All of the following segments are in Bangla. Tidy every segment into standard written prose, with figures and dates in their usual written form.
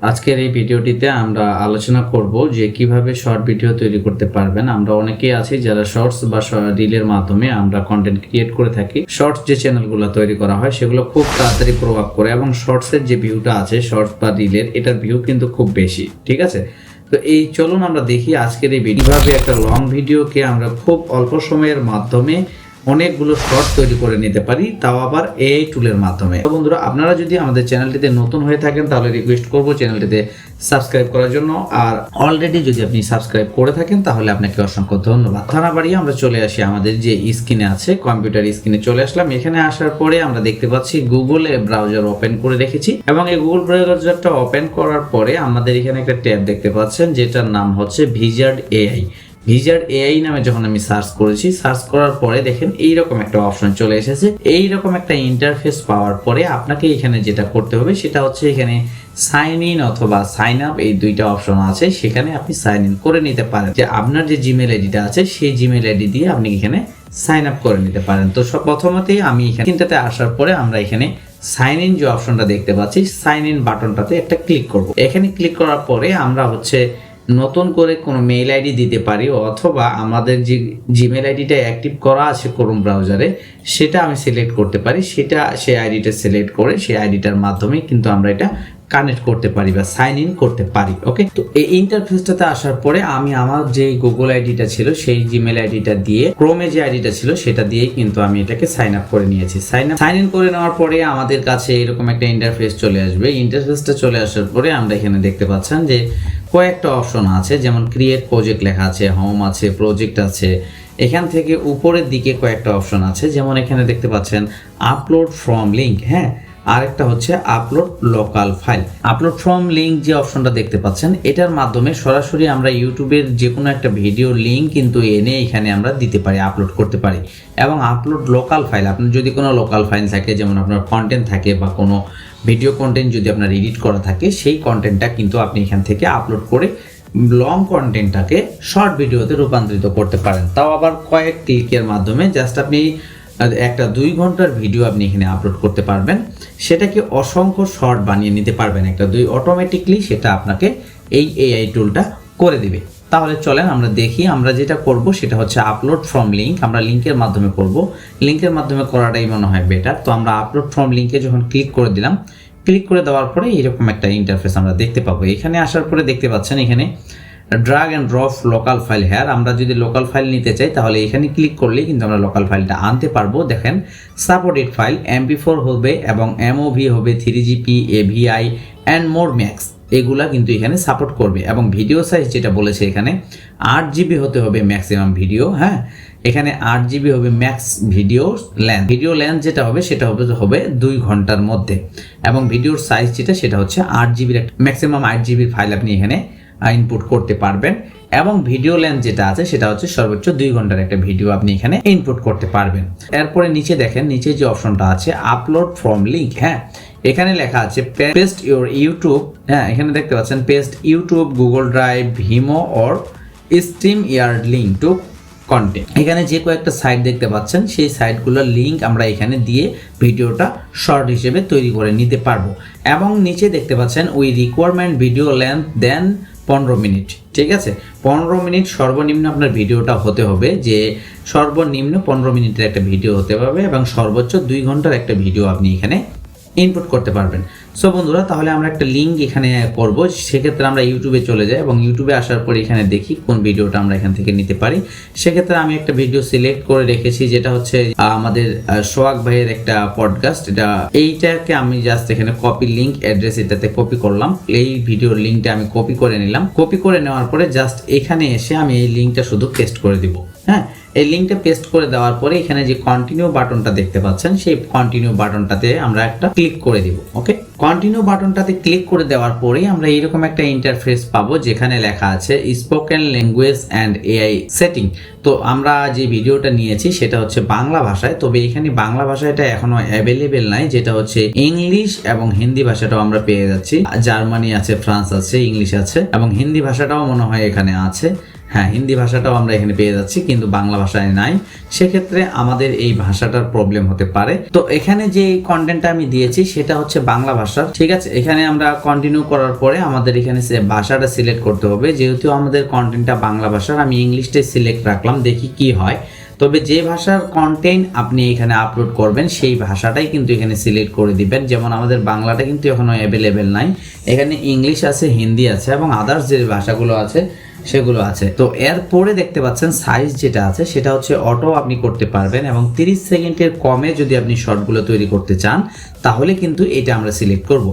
আজকের এই ভিডিওটিতে আমরা আলোচনা করব যে কিভাবে শর্ট ভিডিও তৈরি করতে পারবেন। আমরা অনেকেই আছি যারা শর্টস বা রিলের মাধ্যমে আমরা কন্টেন্ট ক্রিয়েট করে থাকি। শর্টস যে চ্যানেলগুলো তৈরি করা হয় সেগুলো খুব তাড়াতাড়ি প্রভাব করে এবং শর্টসের যে ভিউটা আছে শর্টস বা রিলের, এটার ভিউ কিন্তু খুব বেশি, ঠিক আছে। তো এই চলুন আমরা দেখি আজকের এই কিভাবে একটা লং ভিডিওকে আমরা খুব অল্প সময়ের মাধ্যমে অনেকগুলো শর্ট তৈরি করে নিতে পারি, তাও আবার এআই টুলের মাধ্যমে। তো বন্ধুরা, আপনারা যদি আমাদের চ্যানেলটিতে নতুন হয়ে থাকেন তাহলে রিকোয়েস্ট করব চ্যানেলটিতে সাবস্ক্রাইব করার জন্য, আর অলরেডি যদি আপনি সাবস্ক্রাইব করে থাকেন তাহলে আপনাকে অসংখ্য ধন্যবাদ। থানা বাড়িয়ে আমরা চলে আসি আমাদের যে স্ক্রিনে আছে, কম্পিউটার স্ক্রিনে চলে আসলাম। এখানে আসার পরে আমরা দেখতে পাচ্ছি গুগল ব্রাউজার ওপেন করে রেখেছি এবং এই গুগল ব্রাউজারটা ওপেন করার পরে আমাদের এখানে একটা ট্যাব দেখতে পাচ্ছেন যেটার নাম হচ্ছে ভিজার্ড এআই। ভিজার্ড এআই নামে যখন আমি সার্চ করেছি, সার্চ করার পরে দেখেন এইরকম একটা অপশন চলে এসেছে। এইরকম একটা ইন্টারফেস পাওয়ার পরে আপনাকে এখানে যেটা করতে হবে সেটা হচ্ছে এখানে সাইন ইন অথবা সাইন আপ, এই দুইটা অপশন আছে। সেখানে আপনি সাইন ইন করে নিতে পারেন, যে আপনার যে জিমেল আইডিটা আছে সেই জিমেল আইডি দিয়ে আপনি এখানে সাইন আপ করে নিতে পারেন। তো প্রথমতেই আমি এখানটাতে আসার পরে আমরা এখানে সাইন ইন যে অপশনটা দেখতে পাচ্ছি, সাইন ইন বাটনটাতে একটা ক্লিক করব। এখানে ক্লিক করার পরে আমরা হচ্ছে নতুন করে কোনো মেইল আইডি দিতে পারি, অথবা আমাদের যে জিমেল আইডিটা অ্যাক্টিভ করা আছে ক্রোম ব্রাউজারে সেটা আমি সিলেক্ট করতে পারি। সেই আইডিটা সিলেক্ট করে সেই আইডিটার মাধ্যমে কিন্তু আমরা এটা কানেক্ট করতে পারি বা সাইন ইন করতে পারি। ওকে, তো এই ইন্টারফেসটাতে আসার পরে আমি আমার যে গুগল আইডিটা ছিল সেই জিমেল আইডিটা দিয়ে, ক্রোমে যে আইডিটা ছিল সেটা দিয়ে কিন্তু আমি এটাকে সাইন আপ করে নিয়েছি। সাইন ইন করে নেওয়ার পরে আমাদের কাছে এরকম একটা ইন্টারফেস চলে আসবে। ইন্টারফেসটা চলে আসার পরে আমরা এখানে দেখতে পাচ্ছেন যে কয়েকটা অপশন আছে, যেমন ক্রিয়েট প্রজেক্ট লেখা আছে, হোম আছে, প্রজেক্ট আছে। এখান থেকে উপরের দিকে কয়েকটা অপশন আছে, যেমন এখানে দেখতে পাচ্ছেন আপলোড ফ্রম লিঙ্ক, হ্যাঁ, আরেকটা হচ্ছে upload local file. Upload from link যে অপশনটা দেখতে পাচ্ছেন, এটার মাধ্যমে সরাসরি আমরা ইউটিউবের যে কোনো একটা ভিডিও লিঙ্ক কিন্তু এনে এখানে আমরা দিতে পারি, আপলোড করতে পারি। এবং আপলোড লোকাল ফাইল, আপনার যদি কোনো লোকাল ফাইল থাকে, যেমন আপনার কন্টেন্ট থাকে বা কোনো ভিডিও কন্টেন্ট যদি আপনার এডিট করা থাকে, সেই কন্টেন্টটা কিন্তু আপনি এখান থেকে আপলোড করে লং কন্টেন্টটাকে শর্ট ভিডিওতে রূপান্তরিত করতে পারেন, তাও আবার কয়েক ক্লিকের মাধ্যমে। জাস্ট আপনি একটা 2 ঘন্টার ভিডিও আপনি এখানে আপলোড করতে পারবেন, সেটাকে অসংখ্য শর্ট বানিয়ে নিতে পারবেন অটোমেটিকলি, সেটা আপনাকে এই এআই টুলটা করে দিবে। তাহলে চলেন আমরা দেখি। আমরা যেটা করব সেটা হচ্ছে আপলোড ফ্রম লিঙ্ক, আমরা লিঙ্কের মাধ্যমে করব। লিঙ্কের মাধ্যমে করাটাই মনে হয় বেটার। তো আমরা আপলোড ফ্রম লিঙ্কে যখন ক্লিক করে দিলাম, ক্লিক করে দেওয়ার পরে এরকম একটা ইন্টারফেস আমরা দেখতে পাবো। এখানে আসার পরে দেখতে পাচ্ছেন এখানে drug and drop local file hair. আমরা যদি লোকাল ফাইল নিতে চাই তাহলে এখানে ক্লিক করলেই কিন্তু আমরা লোকাল ফাইলটা আনতে পারবো। দেখেন সাপোর্টেড ফাইল MP4 হবে এবং MOV হবে, 3GP, AVI and more max, এগুলা কিন্তু এখানে সাপোর্ট করবে। এবং ভিডিও সাইজ যেটা বলেছে এখানে 8GB হতে হবে ম্যাক্সিমাম ভিডিও, হ্যাঁ, এখানে 8GB হবে max video length. Video length যেটা হবে সেটা হবে 2 ঘন্টার মধ্যে, এবং ভিডিওর সাইজ যেটা সেটা হচ্ছে 8GB, ম্যাক্সিমাম 8GB ফাইল আপনি এখানে ইনপুট করতে পারবেন। এবং ভিডিও লেন্থ যেটা আছে সেটা হচ্ছে সর্বোচ্চ 2 ঘন্টার একটা ভিডিও আপনি এখানে ইনপুট করতে পারবেন। এরপরে নিচে দেখেন, নিচে যে অপশনটা আছে আপলোড ফ্রম লিঙ্ক, হ্যাঁ, এখানে লেখা আছে পেস্ট ইউর ইউটিউব, হ্যাঁ, এখানে দেখতে পাচ্ছেন paste YouTube, Google Drive, Vimeo or StreamYard link to content. এখানে যে কয়েকটা সাইট দেখতে পাচ্ছেন সেই সাইটগুলোর লিঙ্ক আমরা এখানে দিয়ে ভিডিওটা শর্ট হিসেবে তৈরি করে নিতে পারবো। এবং নিচে দেখতে পাচ্ছেন we requirement video length then 15 minute, ঠিক আছে। 15 মিনিট সর্বনিম্ন আপনার ভিডিওটা হতে হবে, যে সর্বনিম্ন 15 মিনিটের একটা ভিডিও হতে হবে এবং সর্বোচ্চ 2 ঘন্টার একটা ভিডিও আপনি এখানে ইনপুট করতে পারবেন। সো বন্ধুরা, তাহলে আমরা একটা লিঙ্ক এখানে করব। সেক্ষেত্রে আমরা ইউটিউবে চলে যাই এবং ইউটিউবে আসার পর এখানে দেখি কোন ভিডিওটা আমরা এখান থেকে নিতে পারি। সেক্ষেত্রে আমি একটা ভিডিও সিলেক্ট করে রেখেছি, যেটা হচ্ছে আমাদের সোহাগ ভাইয়ের একটা পডকাস্ট। এইটাকে আমি জাস্ট এখানে কপি লিঙ্ক অ্যাড্রেস এটাতে কপি করলাম। এই ভিডিওর লিঙ্কটা আমি কপি করে নিলাম। কপি করে নেওয়ার পরে জাস্ট এখানে এসে আমি এই লিঙ্কটা শুধু পেস্ট করে দিব, হ্যাঁ। এই লিঙ্কটা পেস্ট করে দেওয়ার পরে এখানে যে কন্টিনিউ বাটনটা দেখতে পাচ্ছেন সেই কন্টিনিউ বাটনটাতে আমরা একটা ক্লিক করে দিব। ওকে, কন্টিনিউ বাটনটাতে ক্লিক করে দেওয়ার পরেই আমরা এইরকম একটা ইন্টারফেস পাবো, যেখানে লেখা আছে spoken language and AI setting. তো আমরা যে ভিডিওটা নিয়েছি সেটা হচ্ছে বাংলা ভাষায়, তবে এখানে বাংলা ভাষাটা এখনো অ্যাভেলেবেল নাই, যেটা হচ্ছে ইংলিশ এবং হিন্দি ভাষাটাও আমরা পেয়ে যাচ্ছি। জার্মানি আছে, ফ্রান্স আছে, ইংলিশ আছে এবং হিন্দি ভাষাটাও মনে হয় এখানে আছে। হ্যাঁ, হিন্দি ভাষাটাও আমরা এখানে পেয়ে যাচ্ছি, কিন্তু বাংলা ভাষায় নাই। সেক্ষেত্রে আমাদের এই ভাষাটার প্রবলেম হতে পারে। তো এখানে যে কন্টেন্টটা আমি দিয়েছি সেটা হচ্ছে বাংলা ভাষার, ঠিক আছে। এখানে আমরা কন্টিনিউ করার পরে আমাদের এখানে ভাষাটা সিলেক্ট করতে হবে। যেহেতু আমাদের কন্টেন্টটা বাংলা ভাষার, আমি ইংলিশটাই সিলেক্ট রাখলাম, দেখি কি হয়। তবে যে ভাষার কন্টেন্ট আপনি এখানে আপলোড করবেন সেই ভাষাটাই কিন্তু এখানে সিলেক্ট করে দিবেন। যেমন আমাদের বাংলাটা কিন্তু এখনো অ্যাভেলেবেল নাই, এখানে ইংলিশ আছে, হিন্দি আছে এবং আদার্স যে ভাষাগুলো আছে সেগুলো আছে। তো এরপরে দেখতে পাচ্ছেন সাইজ যেটা আছে সেটা হচ্ছে অটো আপনি করতে পারবেন, এবং 30 সেকেন্ডের কমে যদি আপনি শর্টগুলো তৈরি করতে চান তাহলে কিন্তু এটা আমরা সিলেক্ট করব।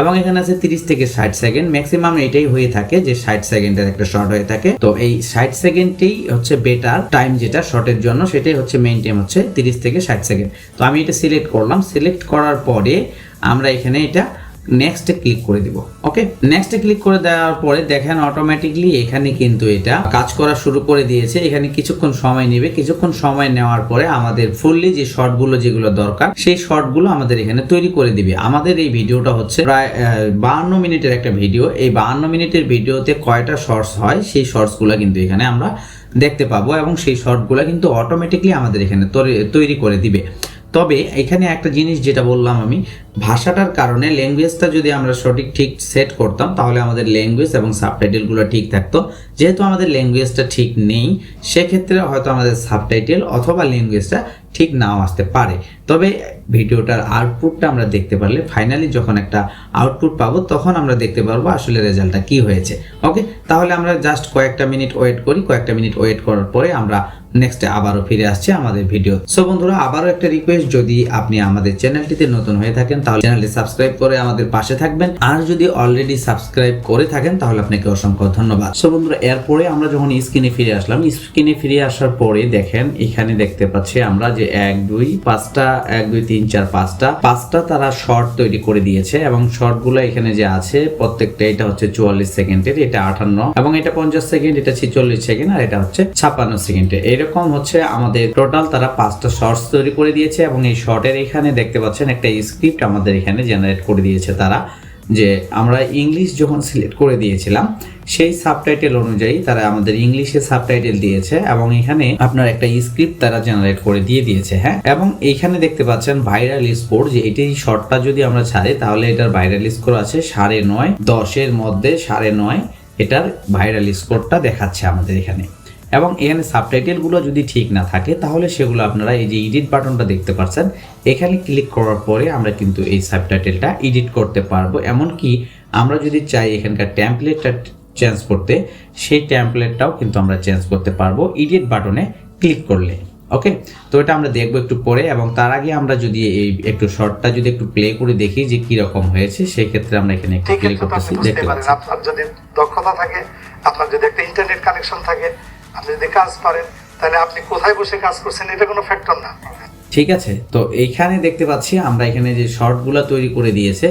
এবং এখানে আছে 30 থেকে 60 সেকেন্ড, ম্যাক্সিমাম এটাই হয়ে থাকে যে 60 সেকেন্ডের একটা শর্ট হয়ে থাকে। তো এই 60 সেকেন্ডটাই হচ্ছে বেটার টাইম, যেটা শর্টের জন্য সেটাই হচ্ছে মেইন টাইম হচ্ছে 30 থেকে 60 সেকেন্ড। তো আমি এটা সিলেক্ট করলাম, সিলেক্ট করার পরে আমরা এখানে এটা নেক্সটে ক্লিক করে দিব। ওকে, নেক্সটে ক্লিক করে দেওয়ার পরে দেখেন অটোমেটিকলি এখানে কিন্তু এটা কাজ করা শুরু করে দিয়েছে। এখানে কিছুক্ষণ সময় নেবে, কিছুক্ষণ সময় নেওয়ার পরে আমাদের ফুললি যে শর্টগুলো যেগুলো দরকার সেই শর্টগুলো আমাদের এখানে তৈরি করে দিবে। আমাদের এই ভিডিওটা হচ্ছে প্রায় 52 মিনিটের একটা ভিডিও। এই 52 মিনিটের ভিডিওতে কয়টা শর্টস হয় সেই শর্টসগুলো কিন্তু এখানে আমরা দেখতে পাবো, এবং সেই শর্টগুলো কিন্তু অটোমেটিকলি আমাদের এখানে তৈরি করে দিবে। তবে এখানে একটা জিনিস যেটা বললাম আমি, ভাষাটার কারণে ল্যাঙ্গুয়েজটা যদি আমরা ঠিক সেট করতাম তাহলে আমাদের ল্যাঙ্গুয়েজ এবং সাবটাইটেলগুলো ঠিক থাকতো। যেহেতু আমাদের ল্যাঙ্গুয়েজটা ঠিক নেই, সেক্ষেত্রে হয়তো আমাদের সাবটাইটেল অথবা ল্যাঙ্গুয়েজটা ঠিক নাও আসতে পারে। তবে ভিডিওটার আউটপুটটা আমরা দেখতে পারলে, ফাইনালি যখন একটা আউটপুট পাবো তখন আমরা দেখতে পারবো আসলে রেজাল্টটা কি হয়েছে। ওকে, তাহলে আমরা জাস্ট কয়েকটা মিনিট ওয়েট করি। কয়েকটা মিনিট ওয়েট করার পরে আমরা নেক্সটে আবারও ফিরে আসছি আমাদের ভিডিও। সো বন্ধুরা, আবারও একটা রিকোয়েস্ট, যদি আপনি আমাদের চ্যানেলটিতে নতুন হয়ে থাকেন তাহলে চ্যানেলটি সাবস্ক্রাইব করে আমাদের পাশে থাকবেন, আর যদি অলরেডি সাবস্ক্রাইব করে থাকেন তাহলে আপনাকে অসংখ্য ধন্যবাদ। সো বন্ধুরা, এরপরে আমরা যখন স্ক্রিনে ফিরে আসলাম, স্ক্রিনে ফিরে আসার পরে দেখেন এখানে দেখতে পাচ্ছি আমরা যে 1 2 5টা 1 2 3 4 5টা তারা শর্ট তৈরি করে দিয়েছে, এবং শর্টগুলো এখানে যে আছে প্রত্যেকটা, এটা হচ্ছে 44 সেকেন্ডের, এটা 58, এবং এটা 50 সেকেন্ড, এটা 46 সেকেন্ড, আর এটা হচ্ছে 56 সেকেন্ডের। এরকম হচ্ছে আমাদের টোটাল তারা 5টা শর্টস তৈরি করে দিয়েছে, এবং এই শর্টের এখানে দেখতে পাচ্ছেন একটা স্ক্রিপ্ট আমাদের এখানে জেনারেট করে দিয়েছে তারা। যে আমরা ইংলিশ যখন সিলেক্ট করে দিয়েছিলাম সেই সাবটাইটেল অনুযায়ী তারা আমাদের ইংলিশে সাবটাইটেল দিয়েছে, এবং এখানে আপনার একটা স্ক্রিপ্ট তারা জেনারেট করে দিয়েছে। হ্যাঁ, এবং এইখানে দেখতে পাচ্ছেন ভাইরাল স্কোর, যে এটাই শর্টটা যদি আমরা ছাড়ি তাহলে এটার ভাইরাল স্কোর আছে 9.5, 10-এর মধ্যে 9.5 এটার ভাইরাল স্কোরটা দেখাচ্ছে আমাদের এখানে। এবং এখানে সাবটাইটেলগুলো যদি ঠিক না থাকে তাহলে সেগুলো আপনারা এই যে এডিট বাটনটা দেখতে পাচ্ছেন, এখানে ক্লিক করার পরে আমরা কিন্তু এই সাবটাইটেলটা এডিট করতে পারবো। এমনকি আমরা যদি চাই এখানকার টেমপ্লেটটা চেঞ্জ করতে, সেই টেমপ্লেটটাও কিন্তু আমরা চেঞ্জ করতে পারবো এডিট বাটনে ক্লিক করলে। ওকে, তো এটা আমরা দেখবো একটু পরে, এবং তার আগে আমরা যদি এই একটু শর্টটা যদি একটু প্লে করে দেখি যে কি রকম হয়েছে, সেই ক্ষেত্রে আমরা এখানে একটু প্লে করতেছি, দেখতে পাচ্ছি। আপনার যদি দক্ষতা থাকে, আপনার যদি একটা ইন্টারনেট কানেকশন থাকে, আপনি যদি কাজ পারেন, তাহলে আপনি কোথায় বসে কাজ করছেন এটা কোনো ফ্যাক্টর না। ঠিক আছে, তো এইখানে দেখতে পাচ্ছি আমরা এখানে যে শর্টগুলো তৈরি করে দিয়েছে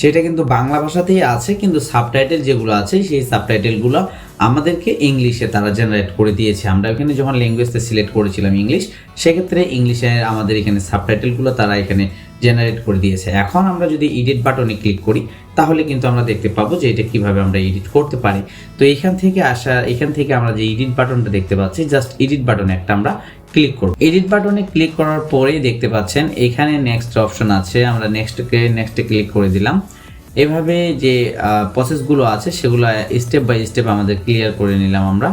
সেটা কিন্তু বাংলা ভাষাতেই আছে, কিন্তু সাবটাইটেল যেগুলো আছে সেই সাবটাইটেলগুলো আমাদেরকে ইংলিশে তারা জেনারেট করে দিয়েছে। আমরা এখানে যখন ল্যাঙ্গুয়েজটা সিলেক্ট করেছিলাম ইংলিশ, সেক্ষেত্রে ইংলিশে আমাদের এখানে সাবটাইটেলগুলো তারা এখানে জেনারেট করে দিয়েছে। এখন আমরা যদি এডিট বাটনে ক্লিক করি তাহলে কিন্তু আমরা দেখতে পাবো যে এটা কিভাবে আমরা এডিট করতে পারি। তো এখান থেকে আমরা যে এডিট বাটনটা দেখতে পাচ্ছি, জাস্ট এডিট বাটনে একটা আমরা ক্লিক করব। এডিট বাটনে ক্লিক করার পরেই দেখতে পাচ্ছেন এখানে নেক্সট অপশন আছে, আমরা নেক্সটে ক্লিক করে দিলাম। এভাবে যে প্রসেসগুলো আছে সেগুলো স্টেপ বাই স্টেপ আমাদের ক্লিয়ার করে নিলাম আমরা।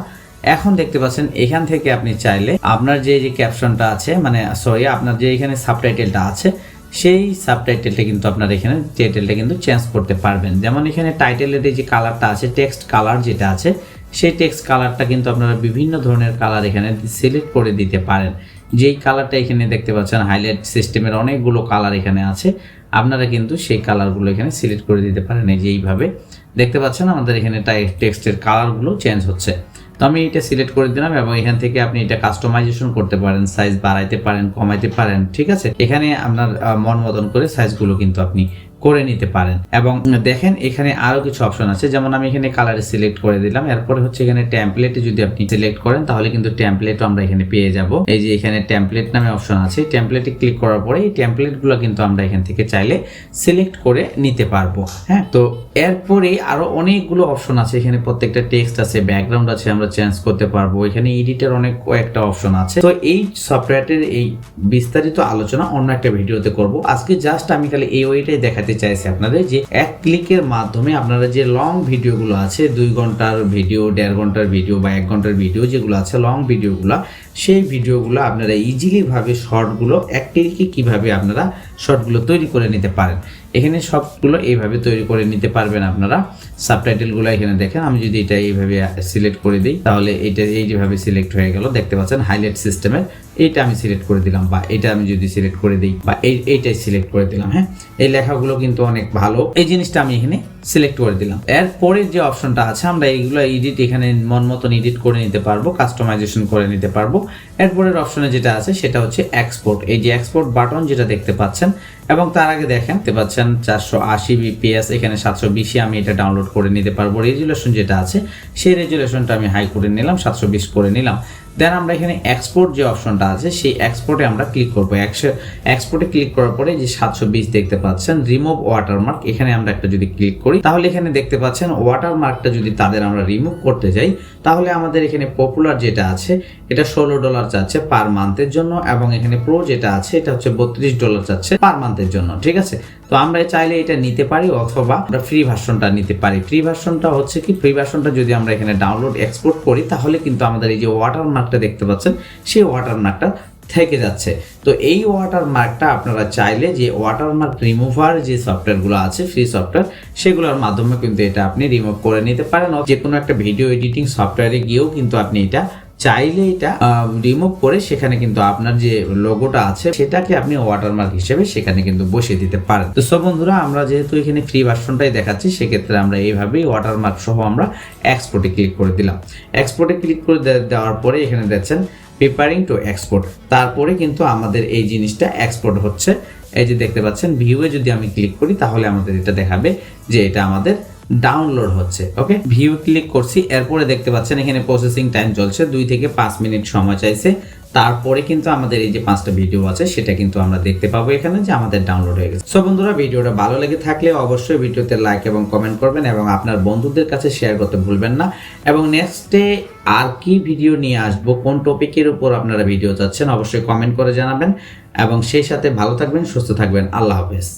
এখন দেখতে পাচ্ছেন এখান থেকে আপনি চাইলে আপনার যে ক্যাপশনটা আছে, মানে সরি, আপনার যে এখানে সাবটাইটেলটা আছে সেই সাবটাইটেলটা কিন্তু আপনার এখানে টাইটেলটা কিন্তু চেঞ্জ করতে পারবেন। যেমন এখানে টাইটেলের যে কালারটা আছে, টেক্সট কালার যেটা আছে, সেই টেক্সট কালারটা কিন্তু আপনারা বিভিন্ন ধরনের কালার এখানে সিলেক্ট করে দিতে পারেন। যেই কালারটা এখানে দেখতে পাচ্ছেন হাইলাইট সিস্টেমের অনেকগুলো কালার এখানে আছে, আপনারা কিন্তু সেই কালারগুলো এখানে সিলেক্ট করে দিতে পারেন। এই যে এইভাবে দেখতে পাচ্ছেন আমাদের এখানে টেক্সটের কালারগুলো চেঞ্জ হচ্ছে। তো আমি এটা সিলেক্ট করে দিলাম, এবং এখান থেকে আপনি এটা কাস্টমাইজেশন করতে পারেন, সাইজ বাড়াইতে পারেন, কমাইতে পারেন। ঠিক আছে, এখানে আপনার মন মতন করে সাইজগুলো কিন্তু আপনি করে নিতে পারেন। এবং দেখেন এখানে আরো কিছু অপশন আছে, যেমন আমি এখানে কালারে সিলেক্ট করে দিলাম। এরপরে হচ্ছে এখানে টেমপ্লেটে যদি আপনি সিলেক্ট করেন তাহলে কিন্তু টেমপ্লেটও আমরা এখানে পেয়ে যাব। এই যে এখানে টেমপ্লেট নামে অপশন আছে, টেমপ্লেটে ক্লিক করার পরে এই টেমপ্লেটগুলো কিন্তু আমরা এখান থেকে চাইলে সিলেক্ট করে নিতে পারবো। হ্যাঁ, তো এরপরে আরো অনেকগুলো অপশন আছে, এখানে প্রত্যেকটা টেক্সট আছে, ব্যাকগ্রাউন্ড আছে, আমরা চেঞ্জ করতে পারবো। এখানে এডিটের অনেক কয়েকটা অপশন আছে। তো এই সফটওয়্যারের এই বিস্তারিত আলোচনা অন্য একটা ভিডিওতে করব। আজকে জাস্ট আমি খালি এই ওইটাই দেখাতে চাইছি আপনাদের যে এক ক্লিকের মাধ্যমে আপনারা যে লং ভিডিওগুলো আছে, 2 ঘন্টার ভিডিও, 1.5 ঘন্টার ভিডিও বা 1 ঘন্টার ভিডিও যেগুলো আছে, লং ভিডিওগুলো, সেই ভিডিওগুলো আপনারা ইজিলি ভাবে শর্টগুলো এক ক্লিকে কিভাবে আপনারা শর্টগুলো তৈরি করে নিতে পারেন। এখানে সবগুলো এইভাবে তৈরি করে নিতে পারবেন আপনারা। সাবটাইটেলগুলো এখানে দেখেন, আমি যদি এটা এইভাবে সিলেক্ট করে দিই তাহলে এটা এই যেভাবে সিলেক্ট হয়ে গেল, দেখতে পাচ্ছেন হাইলাইট সিস্টেমের। এইটা আমি সিলেক্ট করে দিলাম, বা এটা আমি যদি সিলেক্ট করে দিই, বা এইটাই সিলেক্ট করে দিলাম। হ্যাঁ, এই লেখাগুলো কিন্তু অনেক ভালো, এই জিনিসটা আমি এখানে সিলেক্ট করে দিলাম। এরপরের যে অপশনটা আছে, আমরা এইগুলো এডিট এখানে মন মতন এডিট করে নিতে পারবো, কাস্টমাইজেশন করে নিতে পারবো। এরপরের অপশনে যেটা আছে সেটা হচ্ছে এক্সপোর্ট। এই যে এক্সপোর্ট বাটন যেটা দেখতে পাচ্ছেন, এবং তার আগে দেখতে পাচ্ছেন 480 বিপিএস, এখানে 720 আমি এটা ডাউনলোড করে নিতে পারবো। রেজুলেশন যেটা আছে সেই রেজুলেশনটা আমি হাই করে নিলাম, 720 করে নিলাম। দেন আমরা এখানে এক্সপোর্ট যে অপশনটা আছে সেই এক্সপোর্টে আমরা ক্লিক করবো। এক্সপোর্টে ক্লিক করার পরে যে 720 দেখতে পাচ্ছেন রিমুভ ওয়াটারমার্ক, এখানে আমরা একটা যদি ক্লিক করি তাহলে এখানে দেখতে পাচ্ছেন ওয়াটারমার্কটা যদি তাদের আমরা রিমুভ করতে যাই তাহলে আমাদের এখানে পপুলার যেটা আছে এটা $16 চাচ্ছে পার মান্থের জন্য, এবং এখানে প্রো যেটা আছে এটা হচ্ছে $32 চাচ্ছে পার মান্থের জন্য। ঠিক আছে, তো আমরা চাইলে এটা নিতে পারি, অথবা আমরা ফ্রি ভার্সনটা নিতে পারি। ফ্রি ভার্সনটা হচ্ছে কি, ফ্রি ভার্সনটা যদি আমরা এখানে ডাউনলোড এক্সপোর্ট করি তাহলে কিন্তু আমাদের এই যে ওয়াটারমার্কটা দেখতে পাচ্ছেন সেই ওয়াটারমার্কটা থেকে যাচ্ছে। তো এই ওয়াটারমার্কটা আপনারা চাইলে যে ওয়াটারমার্ক রিমুভার যে সফটওয়্যারগুলো আছে, ফ্রি সফটওয়্যার, সেগুলোর মাধ্যমে কিন্তু এটা আপনি রিমুভ করে নিতে পারেন। যে কোনো একটা ভিডিও এডিটিং সফটওয়্যারে গিয়েও কিন্তু আপনি এটা চাইলে এটা রিমুভ করে সেখানে কিন্তু আপনার যে লোগোটা আছে সেটাকে আপনি ওয়াটারমার্ক হিসেবে সেখানে কিন্তু বসিয়ে দিতে পারেন। তো সব বন্ধুরা, আমরা যেহেতু এখানে ফ্রি ভার্সনটাই দেখাচ্ছি সেক্ষেত্রে আমরা এইভাবেই ওয়াটারমার্ক সহ আমরা এক্সপোর্টে ক্লিক করে দিলাম। এক্সপোর্টে ক্লিক করে দেওয়ার পরে এখানে দেখছেন প্রিপারিং টু এক্সপোর্ট, তারপরে কিন্তু আমাদের এই জিনিসটা এক্সপোর্ট হচ্ছে। এই যে দেখতে পাচ্ছেন ভিউয়ে যদি আমি ক্লিক করি তাহলে আমাদের এটা দেখাবে যে এটা আমাদের ডাউনলোড হচ্ছে। ওকে, ভিউ ক্লিক করছি, এরপরে দেখতে পাচ্ছেন এখানে প্রসেসিং টাইম চলছে, 2 থেকে 5 মিনিট সময় চাইছে। তারপরে কিন্তু আমাদের এই যে 5টা ভিডিও আছে সেটা কিন্তু আমরা দেখতে পাবো এখানে যে আমাদের ডাউনলোড হয়ে গেছে। সো বন্ধুরা, ভিডিওটা ভালো লেগে থাকলে অবশ্যই ভিডিওতে লাইক এবং কমেন্ট করবেন, এবং আপনার বন্ধুদের কাছে শেয়ার করতে ভুলবেন না। এবং নেক্সটে আর কি ভিডিও নিয়ে আসবো, কোন টপিকের উপর আপনারা ভিডিও চাচ্ছেন অবশ্যই কমেন্ট করে জানাবেন, এবং সেই সাথে ভালো থাকবেন, সুস্থ থাকবেন। আল্লাহ হাফেজ।